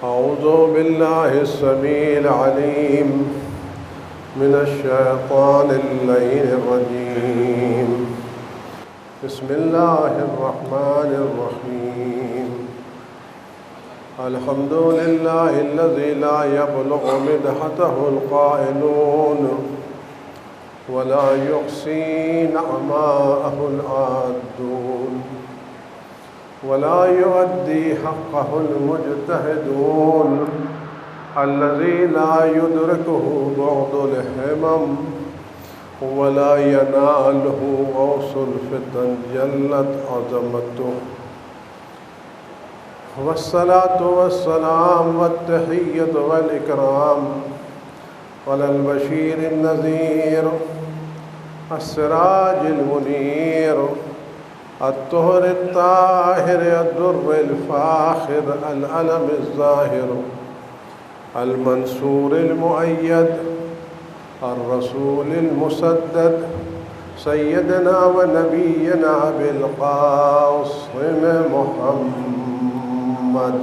أعوذ بالله السميع العليم من الشيطان اللعين الرجيم. بسم الله الرحمن الرحيم. الحمد لله الذي لا يبلغ مدحته القائلون ولا يحصي نعماءه العادون ولا يؤدي حقه المجتهدون الذي لا يدركه بعد الهمم ولا يناله غوص الفتن جلت عظمته. والصلاة والسلام والتحية والإكرام على البشير النذير السراج المنير الطهر الطاهر الدر الفاخر العلم الظاهر المنصور المؤيد الرسول المسدد سيدنا ونبينا أبي القاسم محمد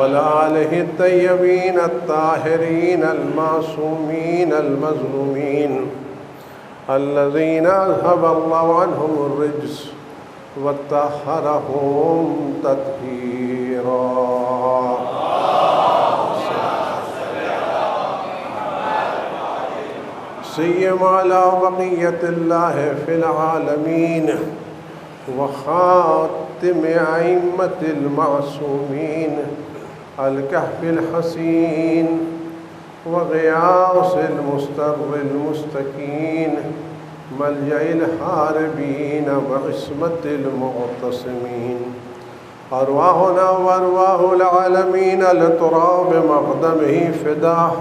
وآله الطيبين الطاهرين المعصومين المظلومين الذين أذهب الله عنهم الرجس وطهرهم تطهيرا. سيما على بقية الله في العالمين وخاتم أئمة المعصومين الكهف الحسين وغياث المستر المستكين ملجأ الحاربين وعصمة المعتصمين. أرواحنا وأرواح العالمين لتراب مقدمه فداه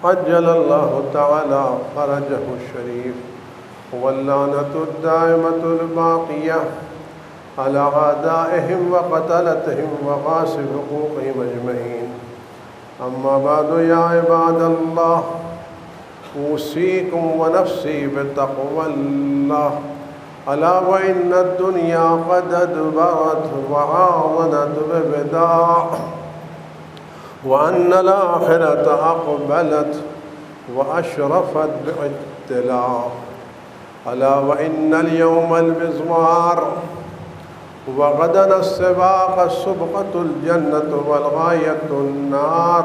عجل الله تعالى فرجه الشريف. واللعنة الدائمة الباقية على أعدائهم وقتلتهم وغاصب حقوقهم أجمعين. أما بعد يا عباد الله أوصيكم ونفسي بتقوى الله. ألا وإن الدنيا قد أدبرت وعاضنت ببداع وأن الآخرة أقبلت وأشرفت باطلاع. ألا وإن اليوم المزمار وغدا السباق السبقة الجنة والغاية النار.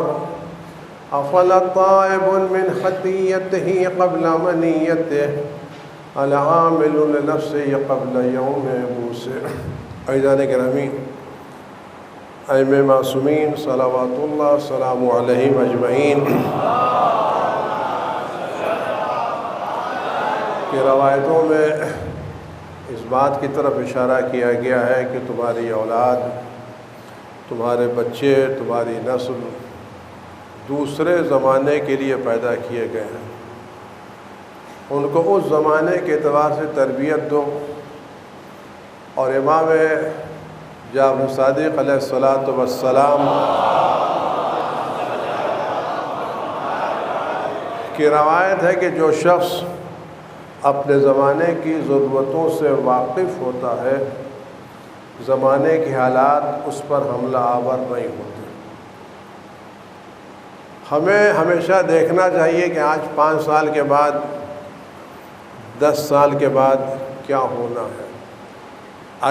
أفلا طائب من خطيته قبل منيته العامل لنفسه قبل يوم بوسه. عزیزان گرامی، ائمہ معصومین صلوات اللہ السلام علیہم اجمعین کی روایتوں میں اس بات کی طرف اشارہ کیا گیا ہے کہ تمہاری اولاد، تمہارے بچے، تمہاری نسل دوسرے زمانے کے لیے پیدا کیے گئے ہیں. ان کو اس زمانے کے اعتبار سے تربیت دو. اور امام جعفر صادق علیہ الصلاۃ والسلام کی روایت ہے کہ جو شخص اپنے زمانے کی ضرورتوں سے واقف ہوتا ہے زمانے کے حالات اس پر حملہ آور نہیں ہوتے. ہمیں ہمیشہ دیکھنا چاہیے کہ آج 5 سال کے بعد 10 سال کے بعد کیا ہونا ہے.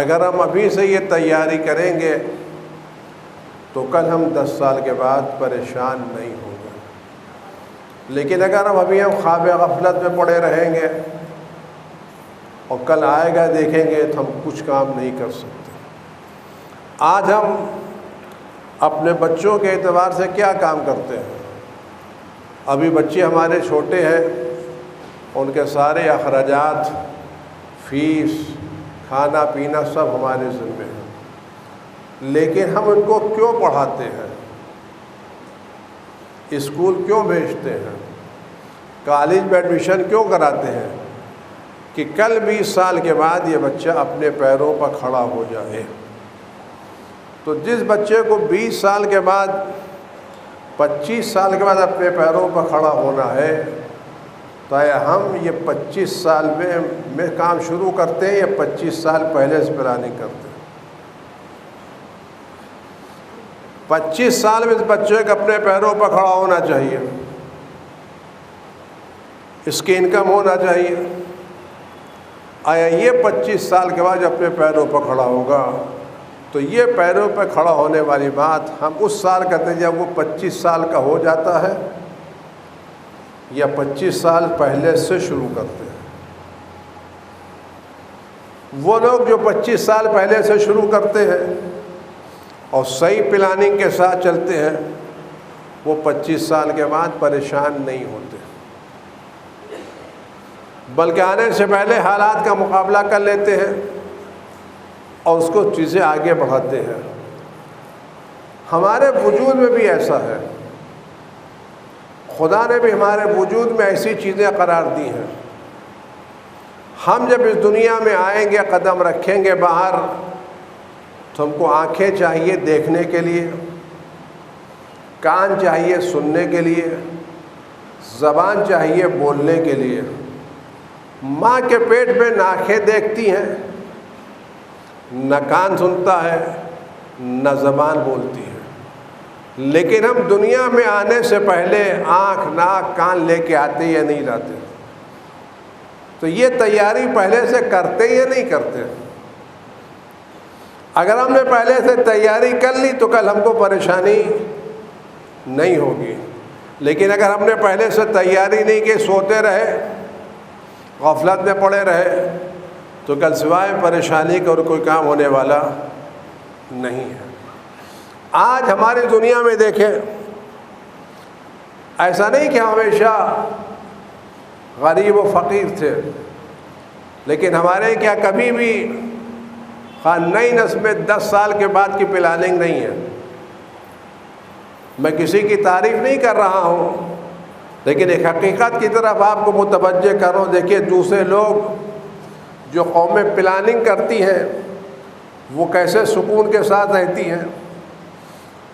اگر ہم ابھی سے یہ تیاری کریں گے تو کل ہم 10 سال کے بعد پریشان نہیں ہوں گے. لیکن اگر ہم خواب غفلت میں پڑے رہیں گے اور کل آئے گا دیکھیں گے تو ہم کچھ کام نہیں کر سکتے. آج ہم اپنے بچوں کے اعتبار سے کیا کام کرتے ہیں؟ ابھی بچے ہمارے چھوٹے ہیں، ان کے سارے اخراجات، فیس، کھانا پینا سب ہمارے ذمہ ہیں. لیکن ہم ان کو کیوں پڑھاتے ہیں؟ اسکول کیوں بھیجتے ہیں؟ کالج میں ایڈمیشن کیوں کراتے ہیں؟ کہ کل 20 سال کے بعد یہ بچہ اپنے پیروں پر کھڑا ہو جائے. تو جس بچے کو 20 سال کے بعد 25 سال کے بعد اپنے پیروں پر کھڑا ہونا ہے تو ہم یہ 25 سال میں کام شروع کرتے ہیں یا 25 سال پہلے سے پلاننگ کرتے ہیں؟ 25 سال میں اس بچے کو اپنے پیروں پر کھڑا ہونا چاہیے، اس کی انکم ہونا چاہیے۔ آیا یہ 25 سال کے بعد اپنے پیروں پر کھڑا ہوگا؟ تو یہ پیروں پہ کھڑا ہونے والی بات ہم اس سال کرتے ہیں جب وہ 25 سال کا ہو جاتا ہے، یا 25 سال پہلے سے شروع کرتے ہیں؟ وہ لوگ جو 25 سال پہلے سے شروع کرتے ہیں اور صحیح پلاننگ کے ساتھ چلتے ہیں، وہ 25 سال کے بعد پریشان نہیں ہوتے، بلکہ آنے سے پہلے حالات کا مقابلہ کر لیتے ہیں اور اس کو چیزیں آگے بڑھاتے ہیں۔ ہمارے وجود میں بھی ایسا ہے، خدا نے بھی ہمارے وجود میں ایسی چیزیں قرار دی ہیں۔ ہم جب اس دنیا میں آئیں گے، قدم رکھیں گے باہر، تو ہم کو آنکھیں چاہیے دیکھنے کے لیے، کان چاہیے سننے کے لیے، زبان چاہیے بولنے کے لیے۔ ماں کے پیٹ میں نہ آنکھیں دیکھتی ہیں، نہ کان سنتا ہے، نہ زبان بولتی ہے، لیکن ہم دنیا میں آنے سے پہلے آنکھ ناک کان لے کے آتے یا نہیں لاتے؟ تو یہ تیاری پہلے سے کرتے یا نہیں کرتے؟ اگر ہم نے پہلے سے تیاری کر لی تو کل ہم کو پریشانی نہیں ہوگی، لیکن اگر ہم نے پہلے سے تیاری نہیں کی، سوتے رہے، غفلت میں پڑے رہے، تو کل سوائے پریشانی کا اور کوئی کام ہونے والا نہیں ہے۔ آج ہماری دنیا میں دیکھیں، ایسا نہیں کہ ہمیشہ غریب و فقیر تھے، لیکن ہمارے کیا کبھی بھی نئی نسل میں 10 سال کے بعد کی پلاننگ نہیں ہے۔ میں کسی کی تعریف نہیں کر رہا ہوں، لیکن ایک حقیقت کی طرف آپ کو متوجہ کر رہا ہوں۔ دیکھیے دوسرے لوگ جو قومیں پلاننگ کرتی ہیں وہ کیسے سکون کے ساتھ رہتی ہیں،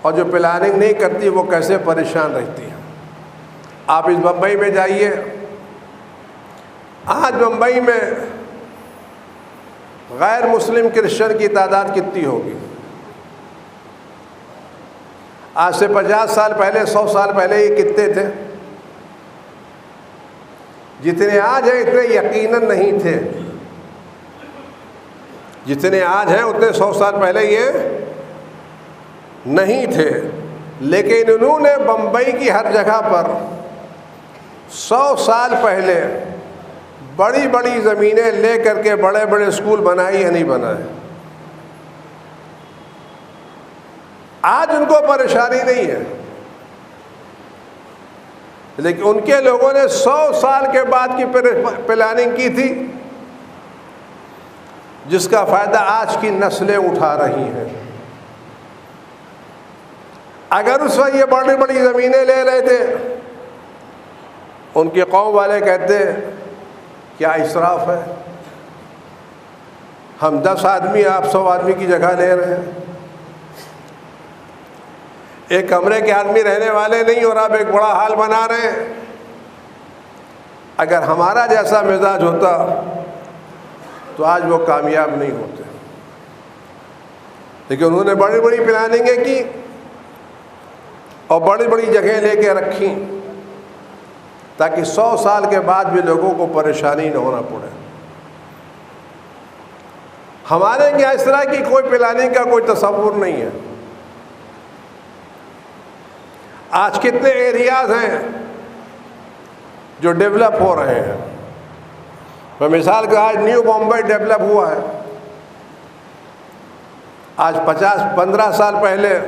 اور جو پلاننگ نہیں کرتی وہ کیسے پریشان رہتی ہیں۔ آپ اس بمبئی میں جائیے، آج بمبئی میں غیر مسلم کرسچن کی تعداد کتنی ہوگی؟ آج سے 50 سال پہلے، 100 سال پہلے یہ کتنے تھے؟ جتنے آج ہیں اتنے یقیناً نہیں تھے۔ جتنے آج ہیں اتنے 100 سال پہلے یہ نہیں تھے، لیکن انہوں نے بمبئی کی ہر جگہ پر 100 سال پہلے بڑی بڑی زمینیں لے کر کے بڑے بڑے اسکول بنائے یا نہیں بنائے؟ آج ان کو پریشانی نہیں ہے، لیکن ان کے لوگوں نے 100 سال کے بعد کی پلاننگ کی تھی، جس کا فائدہ آج کی نسلیں اٹھا رہی ہیں۔ اگر اس وقت یہ بڑی بڑی زمینیں لے رہے تھے، ان کے قوم والے کہتے کیا اسراف ہے، ہم 10 آدمی آپ 100 آدمی کی جگہ لے رہے ہیں، ایک کمرے کے آدمی رہنے والے نہیں اور آپ ایک بڑا ہال بنا رہے ہیں۔ اگر ہمارا جیسا مزاج ہوتا تو آج وہ کامیاب نہیں ہوتے، لیکن انہوں نے بڑی بڑی پلاننگیں کی اور بڑی بڑی جگہیں لے کے رکھی تاکہ 100 سال کے بعد بھی لوگوں کو پریشانی نہ ہونا پڑے۔ ہمارے یہاں اس طرح کی کوئی پلاننگ کا کوئی تصور نہیں ہے۔ آج کتنے ایریاز ہیں جو ڈیولپ ہو رہے ہیں۔ میں مثال کہ آج نیو بمبئی ڈیولپ ہوا ہے۔ آج 15 سال پہلے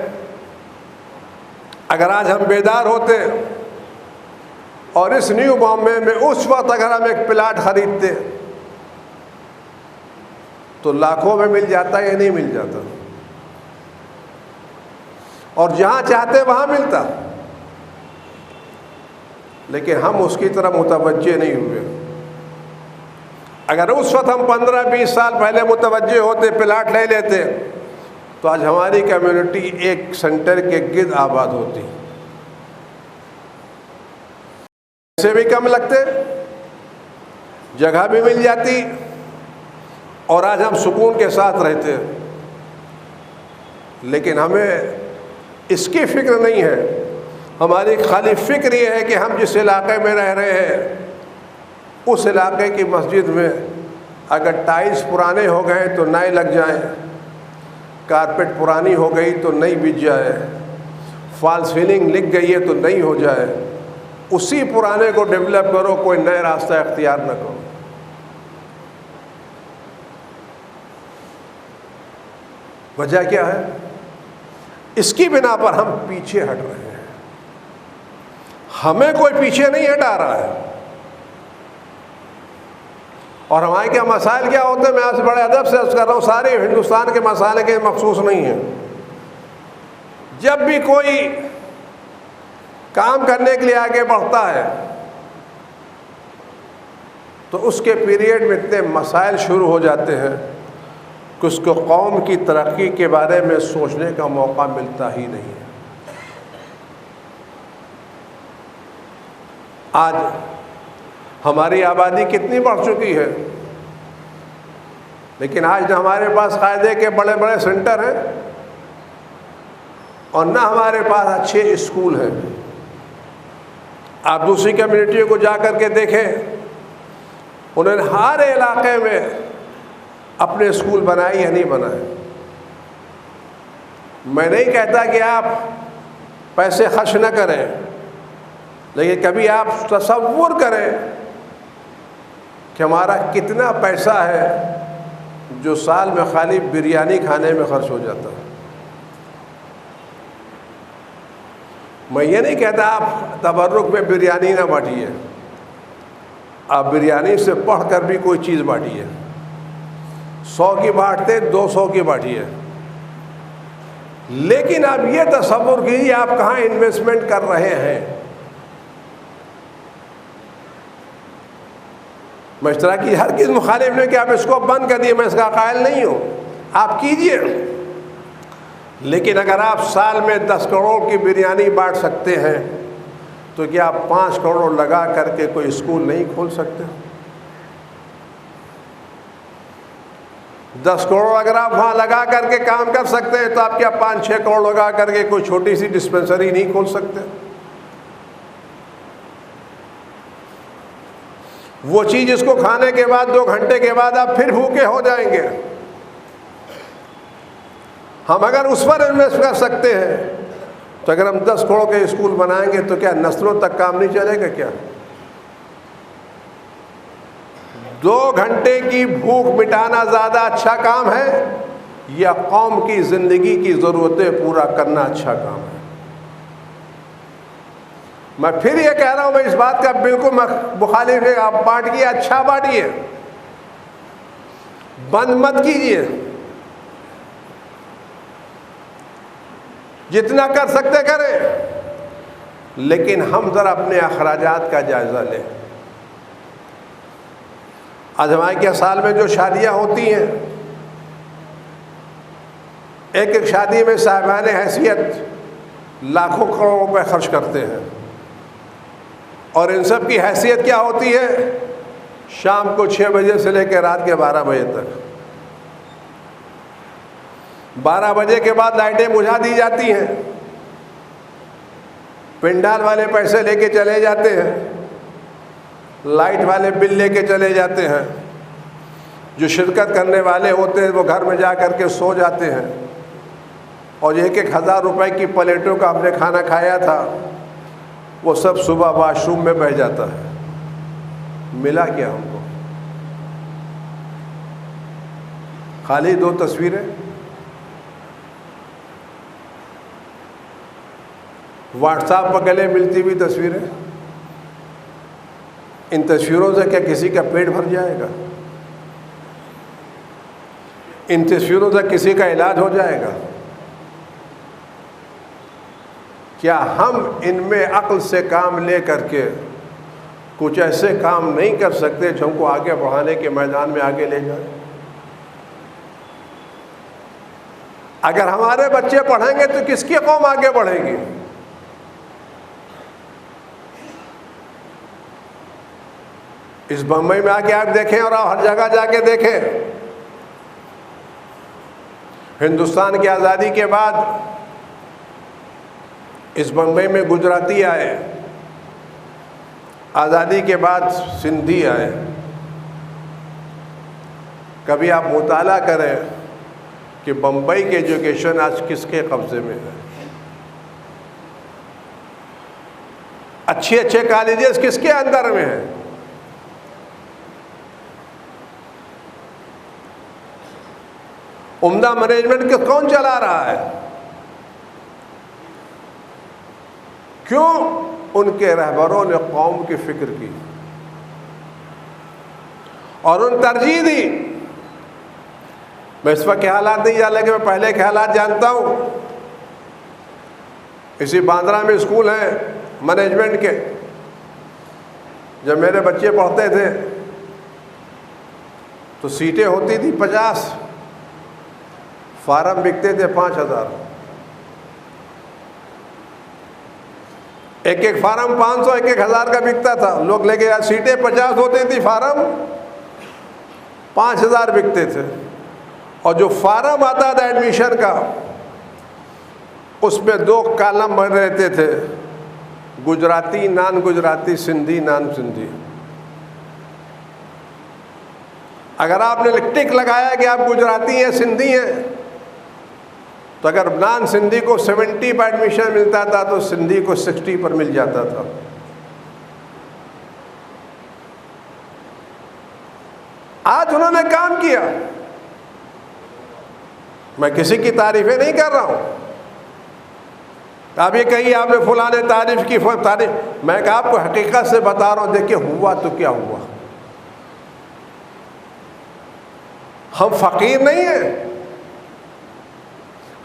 اگر آج ہم بیدار ہوتے اور اس نیو بامبے میں اس وقت اگر ہم ایک پلاٹ خریدتے تو لاکھوں میں مل جاتا یا نہیں مل جاتا، اور جہاں چاہتے وہاں ملتا، لیکن ہم اس کی طرف متوجہ نہیں ہوئے۔ اگر اس وقت ہم 15-20 سال پہلے متوجہ ہوتے، پلاٹ لے لیتے، تو آج ہماری کمیونٹی ایک سینٹر کے گرد آباد ہوتی، سے بھی کم لگتے جگہ بھی مل جاتی اور آج ہم سکون کے ساتھ رہتے ہیں. لیکن ہمیں اس کی فکر نہیں ہے. ہماری خالی فکر یہ ہے کہ ہم جس علاقے میں رہ رہے ہیں اس علاقے کی مسجد میں اگر ٹائلز پرانے ہو گئے تو نئے لگ جائیں, کارپیٹ پرانی ہو گئی تو نئی بچ جائے, فال سیلنگ لگ گئی ہے تو نئی ہو جائے. اسی پرانے کو ڈیولپ کرو, کوئی نئے راستہ اختیار نہ کرو. وجہ کیا ہے؟ اس کی بنا پر ہم پیچھے ہٹ رہے ہیں. ہمیں کوئی پیچھے نہیں ہٹا رہا ہے. اور ہمارے کیا مسائل کیا ہوتے ہیں, میں آپ سے بڑے ادب سے عرض کر رہا ہوں, سارے ہندوستان کے مسائل کے مخصوص نہیں ہیں. جب بھی کوئی کام کرنے کے لیے آگے بڑھتا ہے تو اس کے پیریڈ میں اتنے مسائل شروع ہو جاتے ہیں کہ اس کو قوم کی ترقی کے بارے میں سوچنے کا موقع ملتا ہی نہیں ہے. آج ہماری آبادی کتنی بڑھ چکی ہے, لیکن آج نہ ہمارے پاس قاعدے کے بڑے بڑے سینٹر ہیں اور نہ ہمارے پاس اچھے اسکول ہیں. آپ دوسری کمیونٹیوں کو جا کر کے دیکھیں, انہوں نے ہر علاقے میں اپنے اسکول بنائے یا نہیں بنائے. میں نہیں کہتا کہ آپ پیسے خرچ نہ کریں, لیکن کبھی آپ تصور کریں کہ ہمارا کتنا پیسہ ہے جو سال میں خالی بریانی کھانے میں خرچ ہو جاتا ہے. میں یہ نہیں کہتا آپ تبرک میں بریانی نہ بانٹیے, آپ بریانی سے بڑھ کر بھی کوئی چیز بانٹیے. 100 کی بانٹتے 200 کی بانٹیے, لیکن آپ یہ تصور کیجیے آپ کہاں انویسٹمنٹ کر رہے ہیں. میں اس طرح کی ہر کس مخالف نے کہ آپ اس کو بند کر دیے, میں اس کا قائل نہیں ہوں, آپ کیجئے. لیکن اگر آپ سال میں 10 کروڑ کی بریانی بانٹ سکتے ہیں تو کیا آپ 5 کروڑ لگا کر کے کوئی اسکول نہیں کھول سکتے؟ 10 کروڑ اگر آپ وہاں لگا کر کے کام کر سکتے ہیں تو آپ کیا 5-6 کروڑ لگا کر کے کوئی چھوٹی سی ڈسپنسری نہیں کھول سکتے؟ وہ چیز جس کو کھانے کے بعد 2 گھنٹے کے بعد آپ پھر بھوکے ہو جائیں گے. ہم اگر اس پر انویسٹ کر سکتے ہیں تو اگر ہم 10 کروڑ کے اسکول بنائیں گے تو کیا نسلوں تک کام نہیں چلے گا کیا؟ 2 گھنٹے کی بھوک مٹانا زیادہ اچھا کام ہے یا قوم کی زندگی کی ضرورتیں پورا کرنا اچھا کام ہے؟ میں پھر یہ کہہ رہا ہوں, میں اس بات کا بالکل مخالف ہے. آپ بانٹیے, اچھا بانٹیے, بند مت کیجیے. جتنا کر سکتے کریں, لیکن ہم ذرا اپنے اخراجات کا جائزہ لیں. آج ہمارے کیا سال میں جو شادیاں ہوتی ہیں, ایک ایک شادی میں صاحبان حیثیت لاکھوں کروڑ روپے خرچ کرتے ہیں, اور ان سب کی حیثیت کیا ہوتی ہے؟ شام کو 6 بجے سے لے کے رات کے 12 بجے تک. 12 بجے کے بعد لائٹیں بجھا دی جاتی ہیں, پنڈال والے پیسے لے کے چلے جاتے ہیں, لائٹ والے بل لے کے چلے جاتے ہیں, جو شرکت کرنے والے ہوتے ہیں وہ گھر میں جا کر کے سو جاتے ہیں, اور 1,000 روپے کی پلیٹوں کا ہم نے کھانا کھایا تھا وہ سب صبح واش روم میں بہ جاتا ہے. ملا کیا ہم کو؟ خالی 2 تصویریں. واٹس ایپ پر گلے ملتی ہوئی تصویریں. ان تصویروں سے کیا کسی کا پیٹ بھر جائے گا؟ ان تصویروں سے کسی کا علاج ہو جائے گا؟ کیا ہم ان میں عقل سے کام لے کر کے کچھ ایسے کام نہیں کر سکتے جو ہم کو آگے بڑھانے کے میدان میں آگے لے جائیں؟ اگر ہمارے بچے پڑھیں گے تو کس کی قوم آگے بڑھے گی؟ اس بمبئی میں آ کے آپ دیکھیں اور آپ ہر جگہ جا کے دیکھیں، ہندوستان کی آزادی کے بعد اس بمبئی میں گجراتی آئے، آزادی کے بعد سندھی آئے۔ کبھی آپ مطالعہ کریں کہ بمبئی کی ایجوکیشن آج کس کے قبضے میں ہے، اچھے کالجز کس کے اندر میں ہیں؟ عمدہ مینجمنٹ کو کون چلا رہا ہے؟ کیوں؟ ان کے رہبروں نے قوم کی فکر کی اور ان ترجیح دی۔ میں اس وقت کے حالات نہیں جانا، لیکن میں پہلے کے حالات جانتا ہوں۔ اسی باندرا میں اسکول ہیں مینجمنٹ کے، جب میرے بچے پڑھتے تھے تو سیٹیں ہوتی تھی 50، فارم بکتے تھے 5000، ایک فارم 500 1000 کا بکتا تھا، لوگ لے کے سیٹیں 50 ہوتی تھی، فارم 5000 بکتے تھے۔ اور جو فارم آتا تھا ایڈمیشن کا، اس میں 2 کالم بنے رہتے تھے، گجراتی نان گجراتی، سندھی نان سندھی۔ اگر آپ نے ٹک لگایا کہ آپ گجراتی ہیں سندھی ہیں، تو اگر نان سندھی کو 70 پر ایڈمیشن ملتا تھا تو سندھی کو 60 پر مل جاتا تھا۔ آج انہوں نے کام کیا، میں کسی کی تعریفیں نہیں کر رہا ہوں۔ آپ یہ کہیے آپ نے فلاں نے تعریف کی، تعریف، میں آپ کو حقیقت سے بتا رہا ہوں۔ دیکھیں ہوا تو کیا ہوا، ہم فقیر نہیں ہیں،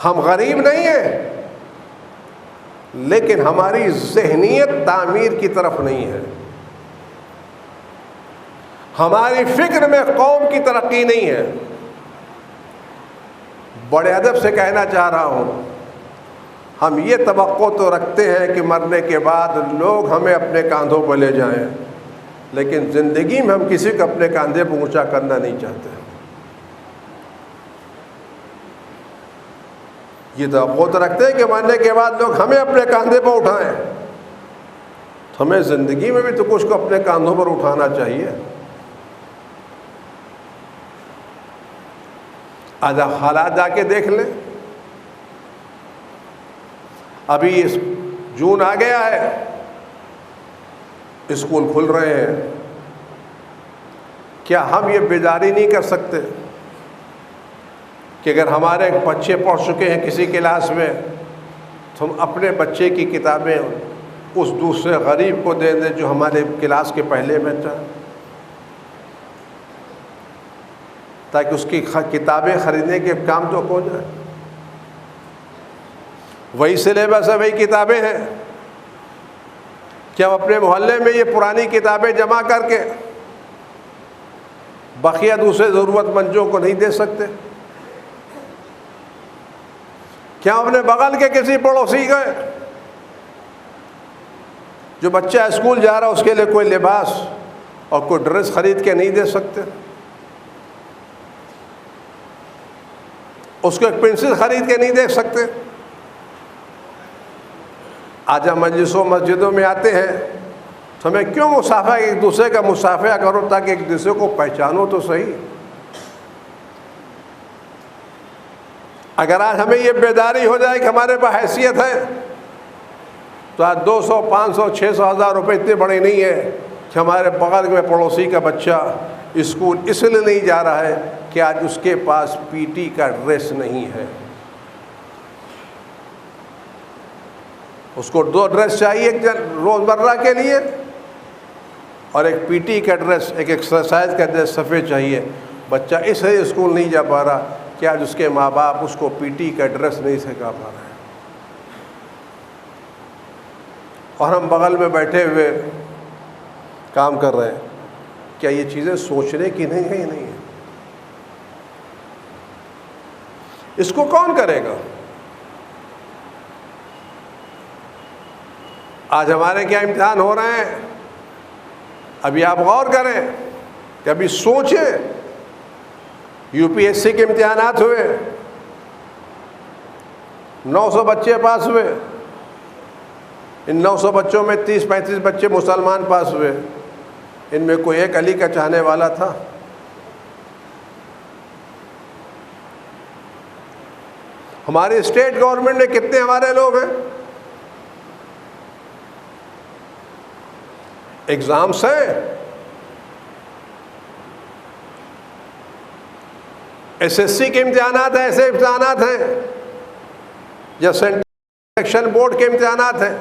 ہم غریب نہیں ہیں، لیکن ہماری ذہنیت تعمیر کی طرف نہیں ہے، ہماری فکر میں قوم کی ترقی نہیں ہے۔ بڑے ادب سے کہنا چاہ رہا ہوں، ہم یہ توقع تو رکھتے ہیں کہ مرنے کے بعد لوگ ہمیں اپنے کاندھوں پر لے جائیں، لیکن زندگی میں ہم کسی کو اپنے کاندھے پر اونچا کرنا نہیں چاہتے۔ یہ توقع تو رکھتے ہیں کہ مرنے کے بعد لوگ ہمیں اپنے کاندھے پر اٹھائیں، تو ہمیں زندگی میں بھی تو کچھ کو اپنے کاندھوں پر اٹھانا چاہیے۔ آج آپ حالات جا کے دیکھ لیں، ابھی جون آ گیا ہے، اسکول کھل رہے ہیں، کیا ہم یہ بیداری نہیں کر سکتے کہ اگر ہمارے بچے پڑھ چکے ہیں کسی کلاس میں، تو ہم اپنے بچے کی کتابیں اس دوسرے غریب کو دے دیں جو ہمارے کلاس کے پہلے بیٹھا، تاکہ اس کی کتابیں خریدنے کے کام تو ہو جائے۔ وہی سلیبس ہے، وہی کتابیں ہیں، کہ ہم اپنے محلے میں یہ پرانی کتابیں جمع کر کے بقیہ دوسرے ضرورت مندوں کو نہیں دے سکتے؟ کیا ہم اپنے بغل کے کسی پڑوسی گئے جو بچہ اسکول جا رہا اس کے لیے کوئی لباس اور کوئی ڈریس خرید کے نہیں دے سکتے؟ اس کو ایک پنسل خرید کے نہیں دے سکتے؟ آج ہم مجلسوں مسجدوں میں آتے ہیں تو ہمیں کیوں مصافحہ، ایک دوسرے کا مصافحہ کرو تاکہ ایک دوسرے کو پہچانو تو صحیح۔ اگر آج ہمیں یہ بیداری ہو جائے کہ ہمارے پاس حیثیت ہے، تو آج 200 500 600 1000 روپے اتنے بڑے نہیں ہیں کہ ہمارے بغل میں پڑوسی کا بچہ اسکول اس لیے نہیں جا رہا ہے کہ آج اس کے پاس پی ٹی کا ڈریس نہیں ہے۔ اس کو 2 ڈریس چاہیے، ایک روزمرہ کے لیے اور ایک پی ٹی کا ڈریس، ایک ایکسرسائز کا ڈریس سفید چاہیے۔ بچہ اس لیے اسکول نہیں جا پا رہا کہ آج اس کے ماں باپ اس کو پی ٹی کا ڈریس نہیں سکھا پا رہے ہیں، اور ہم بغل میں بیٹھے ہوئے کام کر رہے ہیں۔ کیا یہ چیزیں سوچنے کی نہیں ہے؟ یہ نہیں ہے۔ اس کو کون کرے گا؟ آج ہمارے کیا امتحان ہو رہے ہیں؟ ابھی آپ غور کریں کہ ابھی سوچیں، یو پی ایس سی کے امتحانات ہوئے، 900 بچے پاس ہوئے، ان 900 بچوں میں 30-35 بچے مسلمان پاس ہوئے، ان میں کوئی ایک علی کا چاہنے والا تھا؟ ہماری اسٹیٹ گورنمنٹ میں کتنے ہمارے لوگ ہیں؟ ایگزامس ہیں، ایس ایس سی کے امتحانات ہیں، ایسے امتحانات ہیں یا سینٹرل الیکشن بورڈ کے امتحانات ہیں،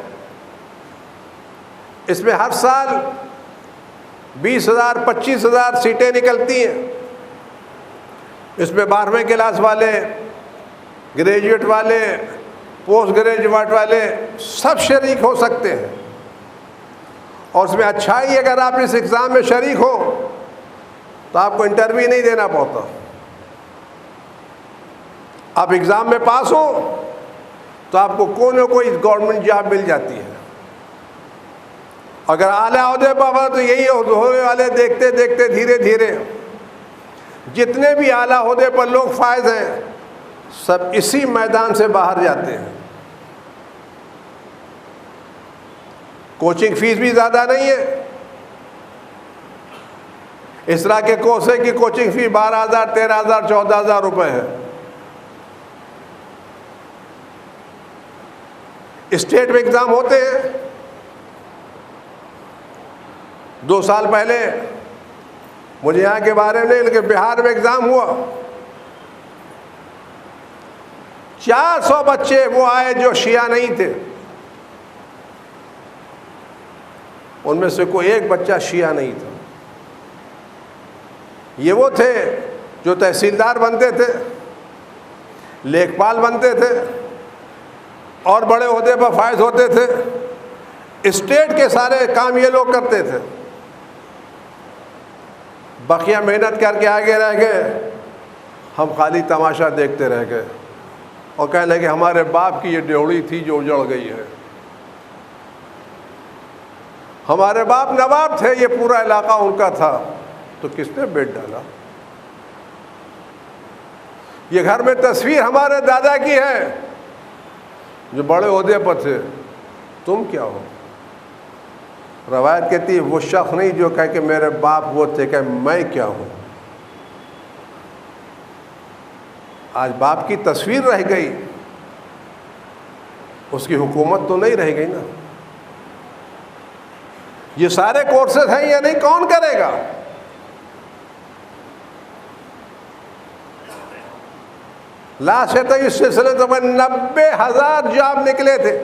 اس میں ہر سال 20,000 25,000 سیٹیں نکلتی ہیں، اس میں 12ویں کلاس والے، گریجویٹ والے، پوسٹ گریجویٹ والے سب شریک ہو سکتے ہیں، اور اس میں اچھائی اگر آپ اس ایگزام میں شریک ہو تو آپ کو انٹرویو نہیں دینا پڑتا، آپ ایگزام میں پاس ہو تو آپ کو کوئی نہ کوئی گورنمنٹ جاب مل جاتی ہے۔ اگر اعلیٰ عہدے پر تو یہی عہدے والے دیکھتے دیکھتے دھیرے دھیرے جتنے بھی اعلیٰ عہدے پر لوگ فائز ہیں سب اسی میدان سے باہر جاتے ہیں۔ کوچنگ فیس بھی زیادہ نہیں ہے، اس طرح کے کورس ہے کہ کوچنگ فی 12,000 13,000 14,000 روپے ہے۔ اسٹیٹ میں ایگزام ہوتے ہیں، 2 سال پہلے مجھے یہاں کے بارے میں نہیں لیکن بہار میں ایگزام ہوا، 400 بچے وہ آئے جو شیعہ نہیں تھے، ان میں سے کوئی ایک بچہ شیعہ نہیں تھا۔ یہ وہ تھے جو تحصیلدار بنتے تھے، لیکپال بنتے تھے اور بڑے عہدے پر فائز ہوتے تھے، اسٹیٹ کے سارے کام یہ لوگ کرتے تھے، بقیہ محنت کر کے آگے رہ گئے، ہم خالی تماشا دیکھتے رہ گئے اور کہنے لگے ہمارے باپ کی یہ ڈیوڑی تھی جو اجڑ گئی ہے، ہمارے باپ نواب تھے، یہ پورا علاقہ ان کا تھا، تو کس نے بیٹ ڈالا؟ یہ گھر میں تصویر ہمارے دادا کی ہے جو بڑے عہدے پر تھے، تم کیا ہو؟ روایت کہتی ہے وہ شخص نہیں جو کہے کہ میرے باپ وہ تھے، کہ میں کیا ہوں۔ آج باپ کی تصویر رہ گئی، اس کی حکومت تو نہیں رہ گئی نا۔ یہ سارے کورسز ہیں یا نہیں، کون کرے گا؟ لاسٹ ہے تو اس سلسلے تو 90,000 جاب نکلے تھے۔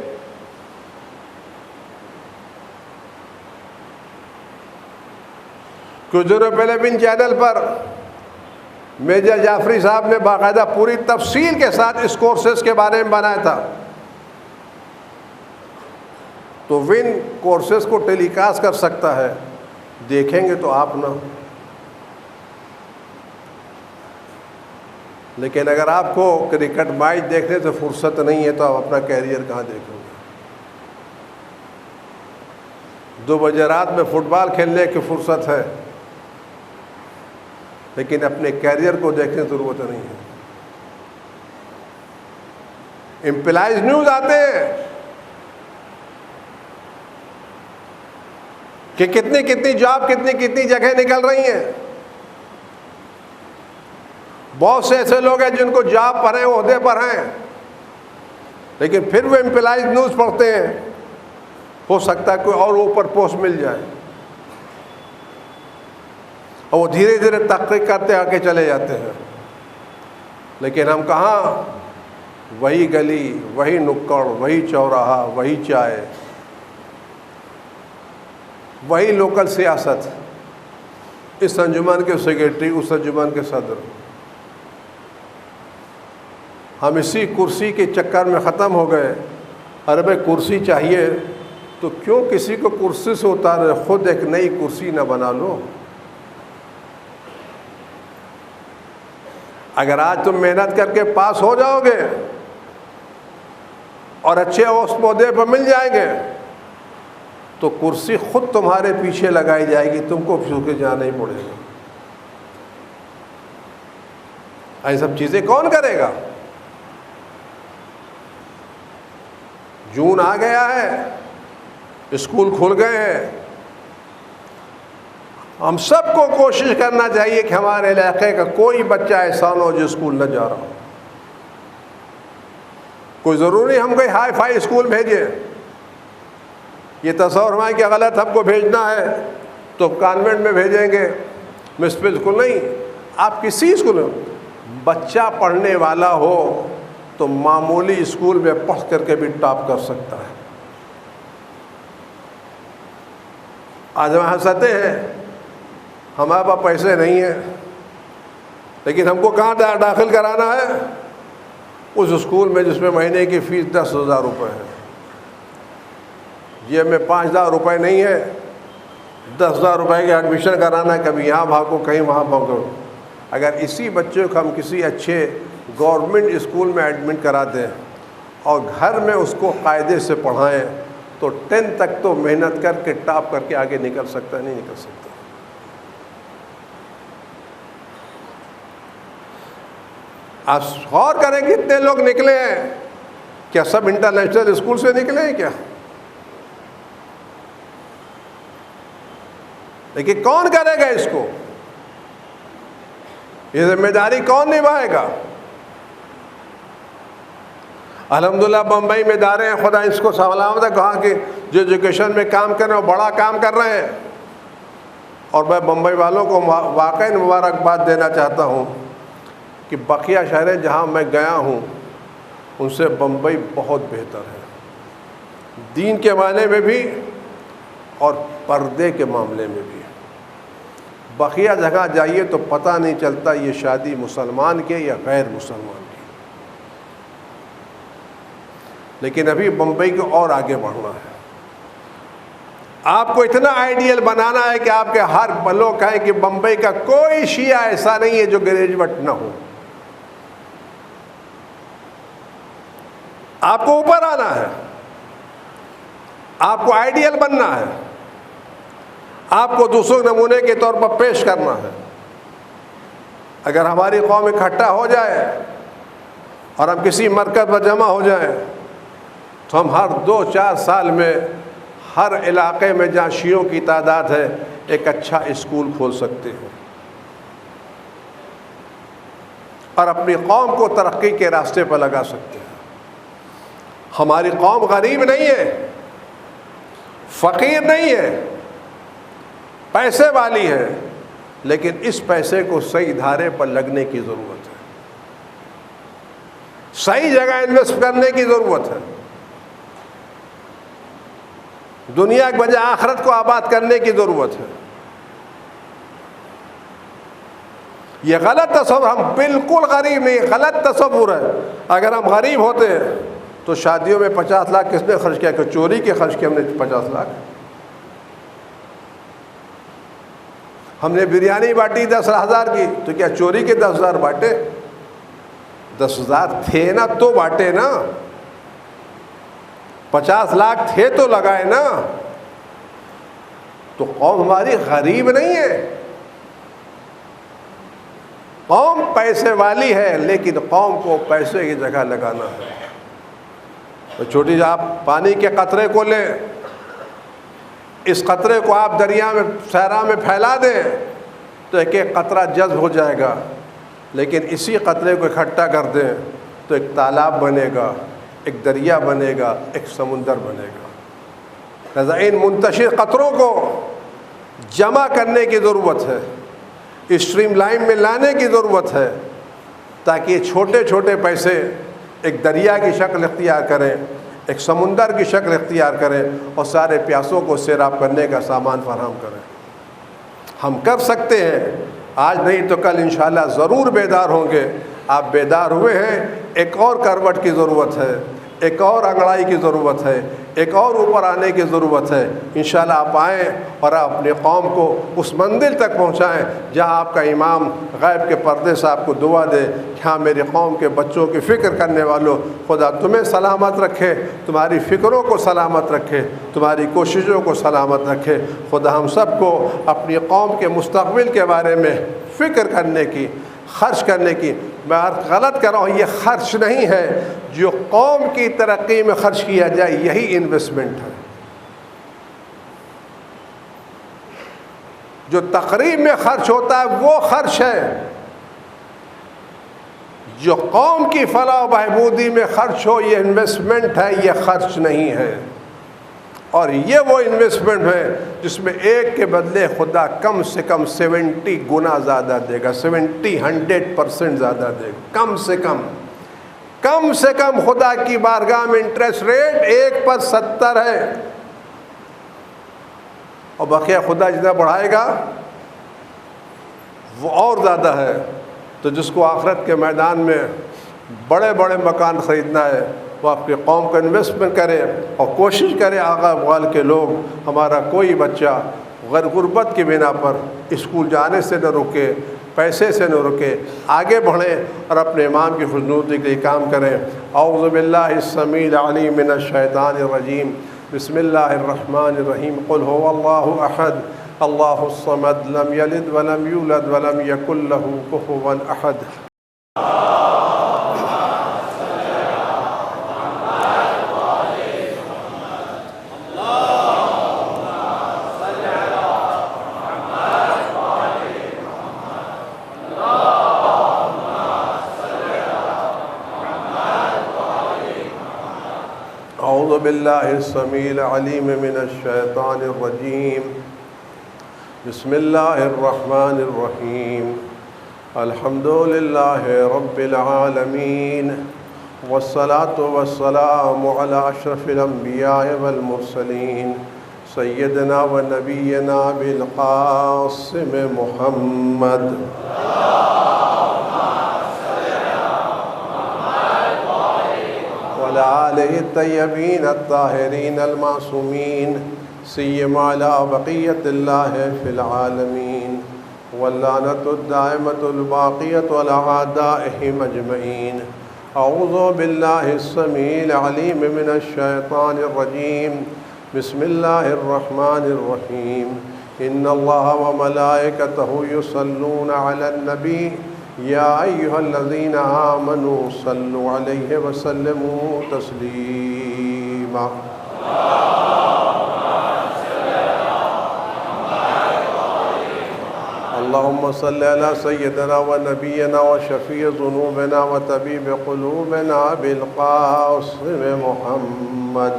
کچھ دنوں پہلے بن چینل پر میجر جعفری صاحب نے باقاعدہ پوری تفصیل کے ساتھ اس کورسز کے بارے میں بنایا تھا، تو ون کورسز کو ٹیلی کاسٹ کر سکتا ہے، دیکھیں گے تو آپ نہ۔ لیکن اگر آپ کو کرکٹ میچ دیکھنے سے فرصت نہیں ہے تو آپ اپنا کیریئر کہاں دیکھیں گے؟ 2 بجے رات میں فٹ بال کھیلنے کی فرصت ہے، لیکن اپنے کیریئر کو دیکھنے کی ضرورت نہیں ہے۔ امپلائز نیوز آتے ہیں کہ کتنی جاب کتنی جگہ نکل رہی ہیں، بہت سے ایسے لوگ ہیں جن کو جاب پر ہیں، عہدے پر ہیں، لیکن پھر وہ امپلائز نیوز پڑھتے ہیں، ہو سکتا ہے کوئی اور اوپر پوسٹ مل جائے، اور وہ دھیرے دھیرے تحقیق کرتے آگے چلے جاتے ہیں۔ لیکن ہم کہاں، وہی گلی، وہی نکڑ، وہی چوراہا، وہی چائے، وہی لوکل سیاست، اس انجمن کے سیکرٹری، اس انجمن کے صدر، ہم اسی کرسی کے چکر میں ختم ہو گئے۔ ارے بھائی کرسی چاہیے تو کیوں کسی کو کرسی سے اتارے، خود ایک نئی کرسی نہ بنا لو؟ اگر آج تم محنت کر کے پاس ہو جاؤ گے اور اچھے اس عہدے پر مل جائیں گے تو کرسی خود تمہارے پیچھے لگائی جائے گی، تم کو چھو کے جانا ہی پڑے گا۔ یہ سب چیزیں کون کرے گا؟ جون آ گیا ہے، اسکول کھل گئے ہیں، ہم سب کو کوشش کرنا چاہیے کہ ہمارے علاقے کا کوئی بچہ ایسا نہ ہو جو اسکول نہ جا رہا ہو۔ کوئی ضروری ہم کوئی ہائی فائی اسکول بھیجیں، یہ تصور ہمارا کہ غلط ہم کو بھیجنا ہے تو کانوینٹ میں بھیجیں گے، میونسپل اسکول نہیں۔ آپ کسی اسکول میں بچہ پڑھنے والا ہو تو معمولی اسکول میں پڑھ کر کے بھی ٹاپ کر سکتا ہے۔ آج ہم ہنستے ہیں ہمارے پاس پیسے نہیں ہیں، لیکن ہم کو کہاں داخل کرانا ہے؟ اس اسکول میں جس میں مہینے کی فیس 10,000 روپے ہے، جیب میں 5,000 روپے نہیں ہے، 10,000 روپے کا ایڈمیشن کرانا ہے، کبھی یہاں بھاگو کہیں وہاں بھاگو۔ اگر اسی بچے کو ہم کسی اچھے گورنمنٹ اسکول میں ایڈمٹ کرا دیں اور گھر میں اس کو قاعدے سے پڑھائیں تو 10 تک تو محنت کر کے ٹاپ کر کے آگے نکل سکتا ہے، نہیں نکل سکتا۔ آپ غور کریں کتنے لوگ نکلے ہیں، کیا سب انٹرنیشنل اسکول سے نکلے ہیں کیا؟ لیکن کون کرے گا اس کو؟ یہ ذمہ داری کون نبھائے گا؟ الحمدللہ بمبئی میں ادارے ہیں، خدا اس کو سلامت ہے، کہاں کہ جو ایجوکیشن میں کام کر رہے ہیں وہ بڑا کام کر رہے ہیں، اور میں بمبئی والوں کو واقعی مبارکباد دینا چاہتا ہوں کہ بقیہ شہریں جہاں میں گیا ہوں ان سے بمبئی بہت بہتر ہے، دین کے معنی میں بھی اور پردے کے معاملے میں بھی۔ بقیہ جگہ جائیے تو پتہ نہیں چلتا یہ شادی مسلمان کے یا غیر مسلمان کی، لیکن ابھی بمبئی کو اور آگے بڑھنا ہے۔ آپ کو اتنا آئیڈیل بنانا ہے کہ آپ کے ہر لوگ کہیں کہ بمبئی کا کوئی شیعہ ایسا نہیں ہے جو گریجویٹ نہ ہو۔ آپ کو اوپر آنا ہے، آپ کو آئیڈیل بننا ہے، آپ کو دوسروں نمونے کے طور پر پیش کرنا ہے۔ اگر ہماری قوم اکٹھا ہو جائے اور ہم کسی مرکز پر جمع ہو جائیں تو ہم ہر 2-4 سال میں ہر علاقے میں جہاں شیعوں کی تعداد ہے ایک اچھا اسکول کھول سکتے ہیں اور اپنی قوم کو ترقی کے راستے پر لگا سکتے ہیں۔ ہماری قوم غریب نہیں ہے، فقیر نہیں ہے، پیسے والی ہے، لیکن اس پیسے کو صحیح دھارے پر لگنے کی ضرورت ہے، صحیح جگہ انویسٹ کرنے کی ضرورت ہے، دنیا کے بجائے آخرت کو آباد کرنے کی ضرورت ہے۔ یہ غلط تصور، ہم بالکل غریب نہیں، غلط تصور ہے۔ اگر ہم غریب ہوتے تو شادیوں میں 50 لاکھ کس نے خرچ کیا؟ کہ چوری کے خرچ کیا ہم نے 50 لاکھ؟ ہم نے بریانی بانٹی 10,000 کی تو کیا چوری کے 10,000 بانٹے؟ 10,000 تھے نا تو بانٹے نا، 50 لاکھ تھے تو لگائے نا۔ تو قوم ہماری غریب نہیں ہے، قوم پیسے والی ہے، لیکن قوم کو پیسے کی جگہ لگانا ہے۔ تو چھوٹی آپ پانی کے قطرے کو لیں، اس قطرے کو آپ دریا میں صحرا میں پھیلا دیں تو ایک ایک قطرہ جذب ہو جائے گا، لیکن اسی قطرے کو اکٹھا کر دیں تو ایک تالاب بنے گا، ایک دریا بنے گا، ایک سمندر بنے گا۔ لہذا ان منتشر قطروں کو جمع کرنے کی ضرورت ہے، اسٹریم لائن میں لانے کی ضرورت ہے، تاکہ یہ چھوٹے چھوٹے پیسے ایک دریا کی شکل اختیار کریں، ایک سمندر کی شکل اختیار کریں اور سارے پیاسوں کو سیراب کرنے کا سامان فراہم کریں۔ ہم کر سکتے ہیں، آج نہیں تو کل انشاءاللہ ضرور بیدار ہوں گے۔ آپ بیدار ہوئے ہیں، ایک اور کروٹ کی ضرورت ہے، ایک اور انگڑائی کی ضرورت ہے، ایک اور اوپر آنے کی ضرورت ہے۔ انشاءاللہ آپ آئیں اور آپ اپنی قوم کو اس منزل تک پہنچائیں جہاں آپ کا امام غیب کے پردے سے آپ کو دعا دے کہ ہاں میری قوم کے بچوں کی فکر کرنے والوں، خدا تمہیں سلامت رکھے، تمہاری فکروں کو سلامت رکھے، تمہاری کوششوں کو سلامت رکھے۔ خدا ہم سب کو اپنی قوم کے مستقبل کے بارے میں فکر کرنے کی، خرچ کرنے کی، میں غلط کر رہا ہوں، یہ خرچ نہیں ہے، جو قوم کی ترقی میں خرچ کیا جائے یہی انویسٹمنٹ ہے۔ جو تقریب میں خرچ ہوتا ہے وہ خرچ ہے، جو قوم کی فلاح و بہبودی میں خرچ ہو یہ انویسٹمنٹ ہے، یہ خرچ نہیں ہے۔ اور یہ وہ انویسٹمنٹ ہے جس میں ایک کے بدلے خدا کم سے کم 70 گنا زیادہ دے گا، 100% زیادہ دے گا، کم سے کم خدا کی بارگاہ میں انٹرسٹ ریٹ 1/70 ہے، اور بقیہ خدا جتنا بڑھائے گا وہ اور زیادہ ہے۔ تو جس کو آخرت کے میدان میں بڑے بڑے مکان خریدنا ہے وہ آپ کی قوم کو انویسٹمنٹ کرے اور کوشش کرے آقا افغال کے لوگ، ہمارا کوئی بچہ غربت کی بنا پر اسکول جانے سے نہ رکے، پیسے سے نہ رکے، آگے بڑھیں اور اپنے امام کی خوشنودی کے لیے کام کریں۔ اعوذ باللہ السمیع العلیم من الشیطان الرجیم، بسم اللہ الرحمن الرحیم، قل هو اللہ احد اللہ الصمد لم یلد ولم یولد ولم یکن لہ کفوا احد۔ اعوذ باللہ السمیع العلیم من الشیطان الرجیم، بسم اللہ الرحمن الرحیم، الحمد للہ رب العالمین، والصلاة والسلام علی اشرف الانبیاء والمرسلین، سیدنا و نبینا بالقاسم محمد۔ وعلى آله الطيبين الطاهرين المعصومين، سيما على بقية الله في العالمين، واللعنة الدائمة الباقية على أعدائهم أجمعين۔ أعوذ بالله السميع العليم من الشيطان الرجيم، بسم الله الرحمن الرحيم، إن الله وملائكته يصلون على النبي یا ایھا الذین آمنوا صلوا علیہ وسلموا تسلیما۔ اللہم صل علی سیدنا و نبینا و شفیع ذنوبنا و طبیب قلوبنا بالقاسم محمد۔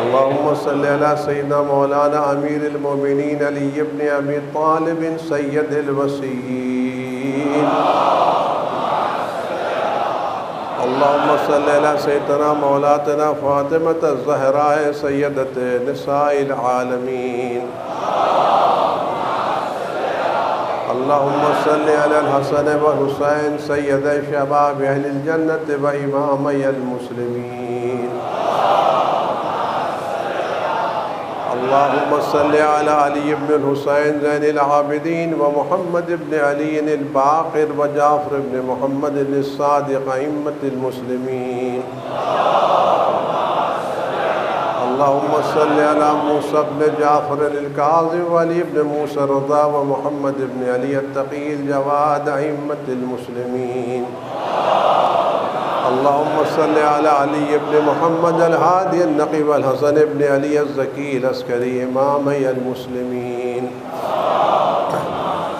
اللہم صلی علی سیدنا مولانا امیر المومنین علی ابن ابی طالب سید الوصیین۔ اللہم صلی علی سیدنا مولاتنا فاطمة الزہراء سیدۃ نساء العالمین۔ اللہم صلی علی الحسن والحسین سید شباب اہل الجنت و امامی المسلمین۔ اللہم صلی علی علی ابن الحسین زین العابدین و محمد ابن علی الباقر و جعفر ابن محمد الصادق ائمۃ المسلمین۔ اللہم صلی علی موسیٰ ابن جعفر الکاظم و علی ابن موسیٰ الرضا و محمد ابن علی التقی الجواد ائمۃ المسلمین۔ اللہم صلی علی علی ابن محمد الہادی النقی والحسن ابن علی الزکی العسکری امامی المسلمین۔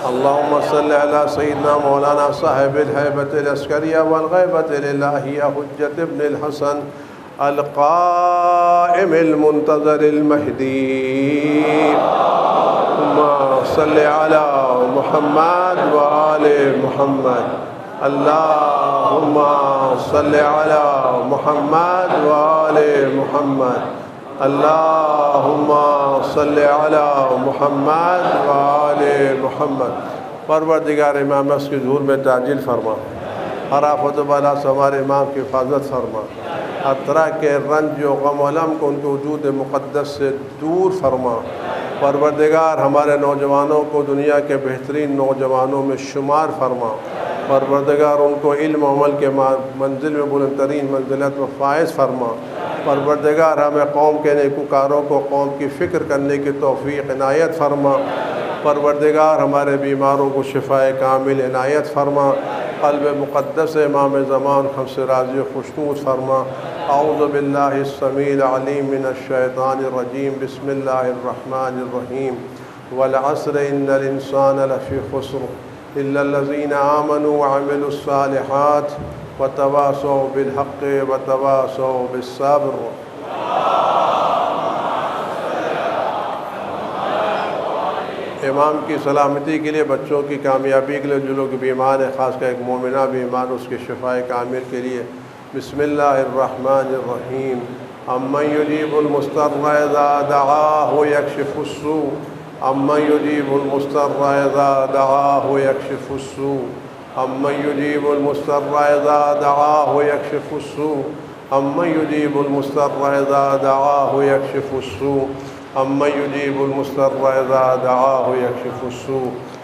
اللہم صلی علی سیدنا مولانا صاحب الہیبۃ العسکریہ والغیبۃ الالہیہ حجت ابن الحسن القائم المنتظر المہدی۔ اللہم صلی علی محمد وآل محمد۔ اللہم صلی علی محمد وآل محمد۔ اللہم صلی علی محمد وآل محمد۔ پروردگار امام اس کے ظہور میں تعجیل فرما، ہر آفت و بلا سے ہمارے امام کی حفاظت فرما، ہر طرح کے رنج و غم و الم کو ان کے وجود مقدس سے دور فرما۔ پروردگار ہمارے نوجوانوں کو دنیا کے بہترین نوجوانوں میں شمار فرما۔ پروردگار ان کو علم و عمل کے منزل میں بلند ترین منزلت میں فائز فرما۔ پروردگار ہمیں قوم کے نیکوکاروں کو قوم کی فکر کرنے کی توفیق عنایت فرما۔ پروردگار ہمارے بیماروں کو شفائے کامل عنایت فرما۔ قلب مقدس امام زمان ہم سے راضی و خوشنود فرما۔ اعوذ باللہ السمیع العلیم من الشیطان الرجیم، بسم اللہ الرحمن الرحیم۔ والعصر ان الانسان لفی خسر الا الذین آمنوا وعملوا الصالحات وتواصوا بالحق وتواصوا بالصبر۔ امام کی سلامتی کے لیے، بچوں کی کامیابی کے لیے، جو لوگ بیمار ہیں، خاص کر ایک مومنہ بیمار، اس کے شفائے کامل کے لیے بسم اللہ الرحمن الرحیم۔ امن یجیب المضطر اذا دعاہ یکشف السوء، امن یجیب المضطر اذا دعاہ یکشف السوء، امن یجیب المضطر اذا دعاہ یکشف السوء، امن یجیب المضطر اذا دعاہ یکشف السوء، امن یجیب المضطر اذا دعاہ یکشف السوء،